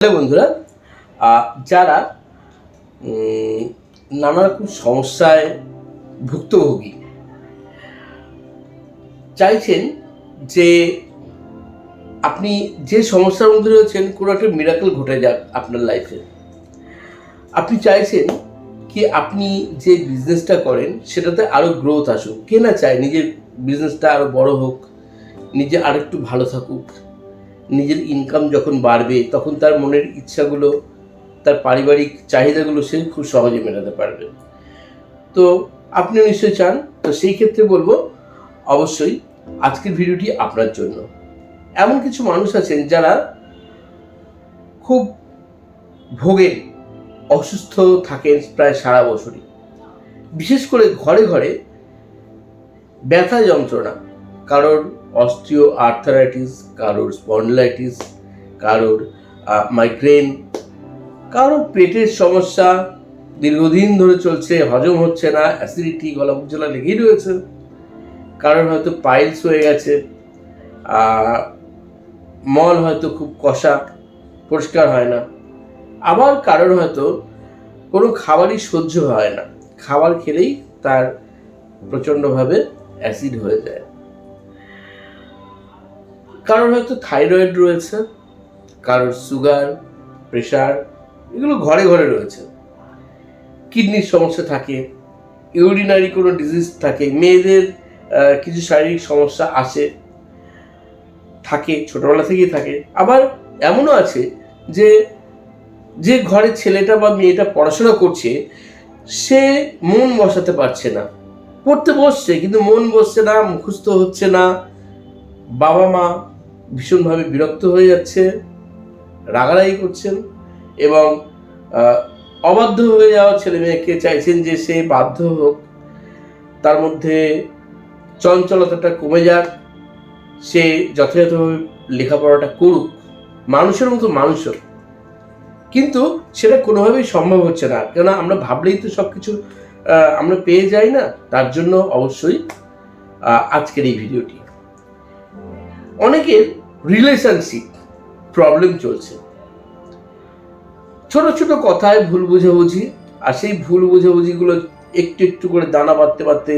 বন্ধুরা, যারা নানা রকম সমস্যায় ভুক্তভোগী, চাইছেন যে আপনি যে সমস্যার মধ্যে রয়েছেন কোনো একটা মিরাকেল ঘটে যাক আপনার লাইফে। আপনি চাইছেন কি আপনি যে বিজনেসটা করেন সেটাতে আরও গ্রোথ আসুক। কে না চায় নিজের বিজনেসটা আরও বড় হোক, নিজে আরেকটু ভালো থাকুক। নিজের ইনকাম যখন বাড়বে তখন তার মনের ইচ্ছাগুলো, তার পারিবারিক চাহিদাগুলো সে খুব সহজে মেটাতে পারবে। তো আপনি নিশ্চয়ই চান। তো সেই ক্ষেত্রে বলবো, অবশ্যই আজকের ভিডিওটি আপনার জন্য। এমন কিছু মানুষ আছেন যারা খুব ভোগেন, অসুস্থ থাকেন প্রায় সারা বছরই। বিশেষ করে ঘরে ঘরে ব্যথা যন্ত্রণা, কারোর অস্টিও আর্থারাইটিস, কারোর স্পন্ডিলাইটিস, কারোর মাইগ্রেন, কারোর পেটের সমস্যা দীর্ঘদিন ধরে চলছে, হজম হচ্ছে না, অ্যাসিডিটি, গলা বুক জ্বালা লেগেই রয়েছে। কারোর হয়তো পাইলস হয়ে গেছে, মল হয়তো খুব কষা, পরিষ্কার হয় না। আবার কারোর হয়তো কোনো খাবারই সহ্য হয় না, খাবার খেলেই তার প্রচণ্ডভাবে অ্যাসিড হয়ে যায়। কারোর হয়তো থাইরয়েড রয়েছে, কারোর সুগার, প্রেশার, এগুলো ঘরে ঘরে রয়েছে। কিডনির সমস্যা থাকে, ইউরিনারি কোনো ডিজিজ থাকে, মেয়েদের কিছু শারীরিক সমস্যা আসে, থাকে, ছোটবেলা থেকেই থাকে। আবার এমনও আছে যে যে ঘরে ছেলেটা বা মেয়েটা পড়াশোনা করছে সে মন বসাতে পারছে না, পড়তে বসছে কিন্তু মন বসছে না, মুখস্থ হচ্ছে না। বাবা মা ভীষণভাবে বিরক্ত হয়ে যাচ্ছে, রাগারাগি করছেন এবং অবাধ্য হয়ে যাওয়া ছেলে মেয়েকে চাইছেন যে সে বাধ্য হোক, তার মধ্যে চঞ্চলতাটা কমে যাক, সে যথাযথভাবে লেখাপড়াটা করুক, মানুষের মতো মানুষ হোক। কিন্তু সেটা কোনোভাবেই সম্ভব হচ্ছে না, কেননা আমরা ভাবলেই তো সব কিছু আমরা পেয়ে যাই না। তার জন্য অবশ্যই আজকের এই ভিডিওটি। অনেকের রিলেশনশিপ প্রবলেম চলছে, ছোট ছোট কথায় ভুল বোঝাবুঝি, আর সেই ভুল বোঝাবুঝিগুলো একটু একটু করে দানা বাঁধতে বাঁধতে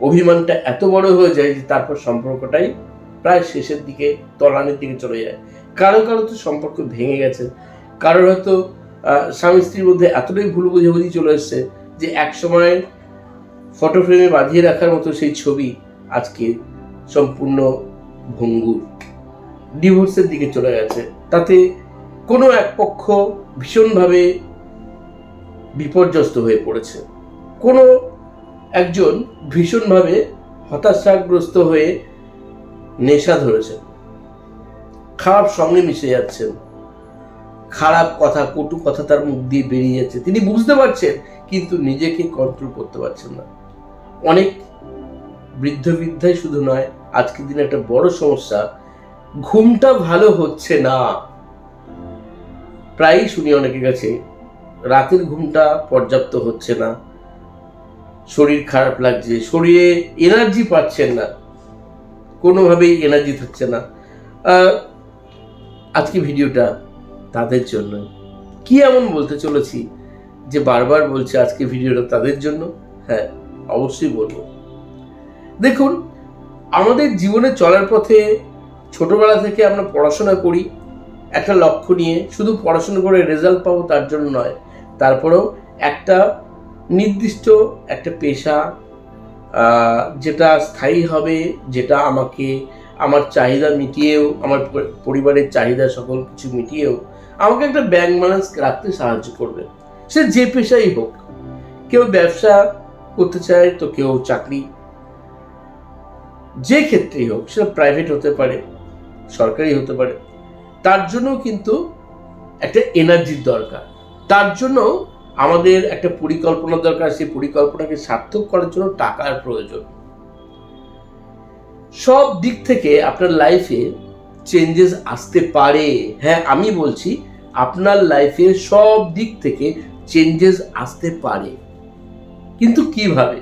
অভিমানটা এত বড় হয়ে যায় যে তারপর সম্পর্কটাই প্রায় শেষের দিকে, তলানির দিকে চলে যায়। কারো কারো তো সম্পর্ক ভেঙে গেছে, কারোর হয়তো স্বামী স্ত্রীর মধ্যে এতটাই ভুল বোঝাবুঝি চলে এসছে যে এক সময় ফটো ফ্রেমে বাঁধিয়ে রাখার মতো সেই ছবি আজকে সম্পূর্ণ ভঙ্গুর, ডিভোর্সের দিকে চলে গেছে। তাতে কোনো এক পক্ষ ভীষণভাবে বিপর্যস্ত হয়ে পড়েছে, কোনো একজন ভীষণভাবে হতাশাগ্রস্ত হয়ে নেশা ধরেছে, খারাপ সঙ্গে মিশে যাচ্ছেন, খারাপ কথা, কটু কথা তার মুখ দিয়ে বেরিয়ে যাচ্ছে, তিনি বুঝতে পারছেন কিন্তু নিজেকে কন্ট্রোল করতে পারছেন না। অনেক বৃদ্ধাই শুধু নয়, আজকের দিনে একটা বড় সমস্যা, ঘুমটা ভালো হচ্ছে না। প্রায়ই শুনি অনেকের কাছে রাতের ঘুমটা পর্যাপ্ত হচ্ছে না, শরীর খারাপ লাগছে, শরীরে এনার্জি পাচ্ছেন না, কোনোভাবেই এনার্জি থাকছে না। আজকে ভিডিওটা তাদের জন্য। কি এমন বলতে চলেছি যে বারবার বলছে আজকে ভিডিওটা তাদের জন্য? হ্যাঁ, অবশ্যই বলবো। দেখুন, আমাদের জীবনে চলার পথে ছোটবেলা থেকে আমরা পড়াশোনা করি একটা লক্ষ্য নিয়ে, শুধু পড়াশোনা করে রেজাল্ট পাবো তার জন্য নয়, তারপরেও একটা নির্দিষ্ট একটা পেশা যেটা স্থায়ী হবে, যেটা আমাকে আমার চাহিদা মিটিয়েও, আমার পরিবারের চাহিদা সকল কিছু মিটিয়েও আমাকে একটা ব্যাংক ব্যালেন্স রাখতে সাহায্য করবে। সে যে পেশাই হোক, কেউ ব্যবসা করতে চায় তো কেউ চাকরি, যে ক্ষেত্রেই হোক, সেটা প্রাইভেট হতে পারে, সরকারি হতে পারে, তার জন্য কিন্তু একটা এনার্জির দরকার, তার জন্য আমাদের একটা পরিকল্পনা দরকার, সেই পরিকল্পনাকে সার্থক করার জন্য টাকার প্রয়োজন। সব দিক থেকে আপনার লাইফে চেঞ্জেস আসতে পারে। হ্যাঁ, আমি বলছি আপনার লাইফে সব দিক থেকে চেঞ্জেস আসতে পারে, কিন্তু কিভাবে?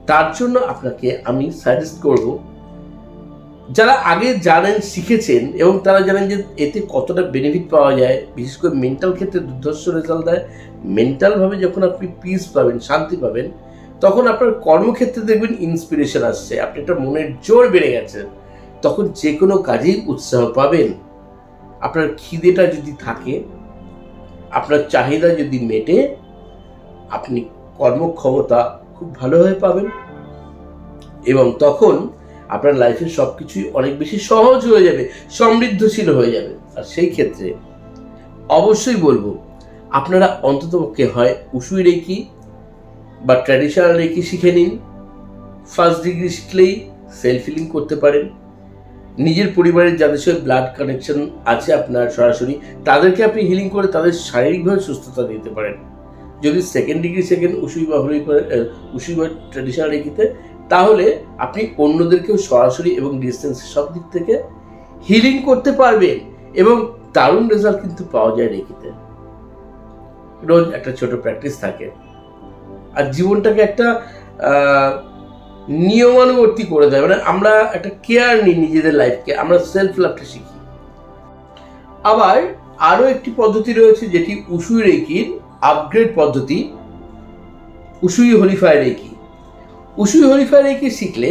তার জন্য আপনাকে আমি সাজেস্ট করব যারা আগে জানেন, শিখেছেন এবং তারা জানেন যে এতে কতটা বেনিফিট পাওয়া যায়, বিশেষ করে মেন্টাল ক্ষেত্রে দুর্ধর্ষ রেজাল্ট দেয়। মেন্টালভাবে যখন আপনি পিস পাবেন, শান্তি পাবেন, তখন আপনার কর্মক্ষেত্রে দেখবেন ইন্সপিরেশন আসছে, আপনি একটা মনের জোর বেড়ে গেছে, তখন যে কোনো কাজেই উৎসাহ পাবেন। আপনার খিদেটা যদি থাকে, আপনার চাহিদা যদি মেটে, আপনি কর্মক্ষমতা খুব ভালোভাবে পাবেন এবং তখন আপনার লাইফের সব কিছুই অনেক বেশি সহজ হয়ে যাবে, সমৃদ্ধশীল হয়ে যাবে। আর সেই ক্ষেত্রে অবশ্যই বলবো আপনারা অন্ততপক্ষে হয় উসুই রেকি বা ট্র্যাডিশনাল রেকি শিখে নিন। ফার্স্ট ডিগ্রি শিখলেই সেলফ হিলিং করতে পারেন। নিজের পরিবারের যাদের সঙ্গে ব্লাড কানেকশন আছে আপনার সরাসরি, তাদেরকে আপনি হিলিং করে তাদের শারীরিকভাবে সুস্থতা দিতে পারেন। যদি সেকেন্ড ডিগ্রি শেখেন উসুই বা ট্র্যাডিশনাল রেকিতে, তাহলে আপনি অন্যদেরকেও সরাসরি এবং ডিস্টেন্সের সব দিক থেকে হিলিং করতে পারবেন এবং দারুণ রেজাল্ট কিন্তু পাওয়া যায় রেকিতে। রোজ একটা ছোট প্র্যাকটিস থাকে আর জীবনটাকে একটা নিয়মানুবর্তী করে দেয়। মানে আমরা একটা কেয়ার নিই নিজেদের লাইফকে, আমরা সেলফ লাভটা শিখি। আবার আরও একটি পদ্ধতি রয়েছে যেটি উসুই রেকির আপগ্রেড পদ্ধতি, উসুই হলিফাই রেকি। উসুই হলিফাই রেকি শিখলে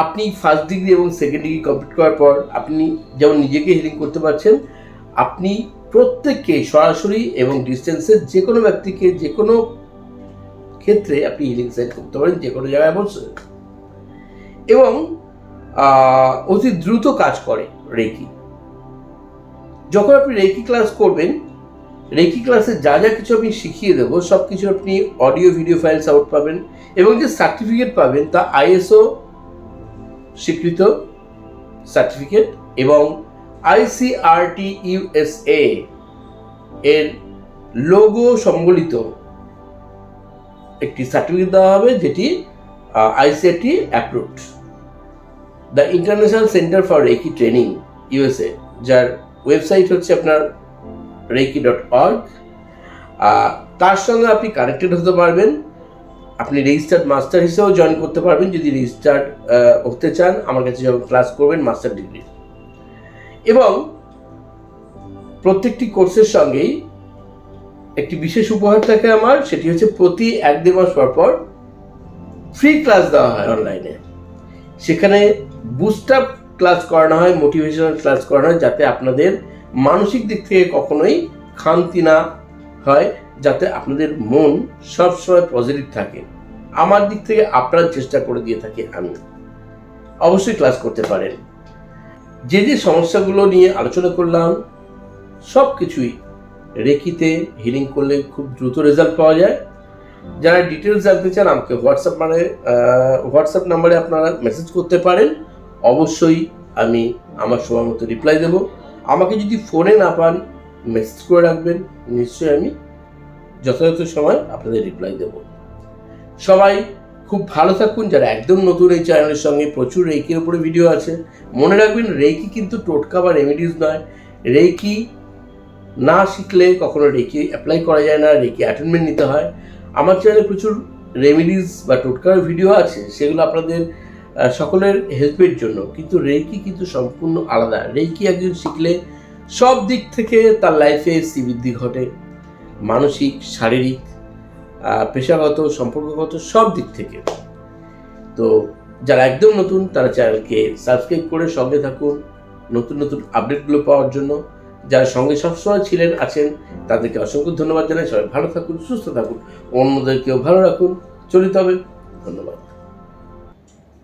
আপনি ফার্স্ট ডিগ্রি এবং সেকেন্ড ডিগ্রি কমপ্লিট করার পর আপনি যেমন নিজেকে হিলিং করতে পারছেন, আপনি প্রত্যেককে সরাসরি এবং ডিস্টেন্সের যে কোনো ব্যক্তিকে যে কোনো ক্ষেত্রে আপনি হিলিং সেট করতে পারেন, যে কোনো জায়গায় বসে। এবং অতি দ্রুত কাজ করে রেকি। যখন আপনি রেকি ক্লাস করবেন, রেকি ক্লাসে যা যা কিছু আমি শিখিয়ে দেবো সব কিছু আপনি অডিও ভিডিও ফাইলস আউট পাবেন এবং যে সার্টিফিকেট পাবেন তা ISO স্বীকৃত সার্টিফিকেট এবং ICRT USA এর লোগো সম্বলিত একটি সার্টিফিকেট দেওয়া হবে, যেটি ICRT approved. The International Centre for Reiki Training USA, যার ওয়েবসাইট হচ্ছে আপনার reiki.org। তার সঙ্গে আপনি কানেক্টেড হতে পারবেন। আপনি রেজিস্টার্ড মাস্টার হিসেবেও জয়েন করতে পারবেন যদি রেজিস্টার্ড হতে চান, আমার কাছে যখন ক্লাস করবেন মাস্টার ডিগ্রি। এবং প্রত্যেকটি কোর্সের সঙ্গেই একটি বিশেষ উপহার থাকে আমার, সেটি হচ্ছে প্রতি 1-2 মাস পর পর ফ্রি ক্লাস দেওয়া হয় অনলাইনে। সেখানে বুস্ট আপ ক্লাস করানো হয়, মোটিভেশনাল ক্লাস করানো হয়, যাতে আপনাদের মানসিক দিক থেকে কখনোই খামতি না হয়, যাতে আপনাদের মন সবসময় পজিটিভ থাকে। আমার দিক থেকে আপনার চেষ্টা করে দিয়ে থাকি আমি। অবশ্যই ক্লাস করতে পারেন। যে যে সমস্যাগুলো নিয়ে আলোচনা করলাম সব কিছুই রেকিতে হিলিং করলে খুব দ্রুত রেজাল্ট পাওয়া যায়। যারা ডিটেলস জানতে চান আমাকে হোয়াটসঅ্যাপ নাম্বারে আপনারা মেসেজ করতে পারেন। অবশ্যই আমি আমার সময় মতো রিপ্লাই দেবো। আমাকে যদি ফোনে না পান মেসেজ করে রাখবেন, নিশ্চয়ই আমি যথাযথ সময় আপনাদের রিপ্লাই দেব। সবাই খুব ভালো থাকুন। যারা একদম নতুন এই চ্যানেলের সঙ্গে, প্রচুর রেকির উপরে ভিডিও আছে। মনে রাখবেন রেকি কিন্তু টোটকা বা রেমেডিজ নয়। রেকি না শিখলে কখনো রেকি অ্যাপ্লাই করা যায় না, রেকি অ্যাটেনমেন্ট নিতে হয়। আমার চ্যানেলে প্রচুর রেমেডিজ বা টোটকার ভিডিও আছে, সেগুলো আপনাদের সকলের হেল্পের জন্য। কিন্তু রেকি কিন্তু সম্পূর্ণ আলাদা। রেকি একজন শিখলে সব দিক থেকে তার লাইফে শ্রীবৃদ্ধি ঘটে, মানসিক, শারীরিক, পেশাগত, সম্পর্কগত সব দিক থেকে। তো যারা একদম নতুন তারা চ্যানেলকে সাবস্ক্রাইব করে সঙ্গে থাকুন নতুন নতুন আপডেটগুলো পাওয়ার জন্য। যারা সঙ্গে সবসময় ছিলেন, আছেন, তাদেরকে অসংখ্য ধন্যবাদ জানাই। সবাই ভালো থাকুন, সুস্থ থাকুন, অন্যদেরকেও ভালো রাখুন। চলিত হবে। ধন্যবাদ।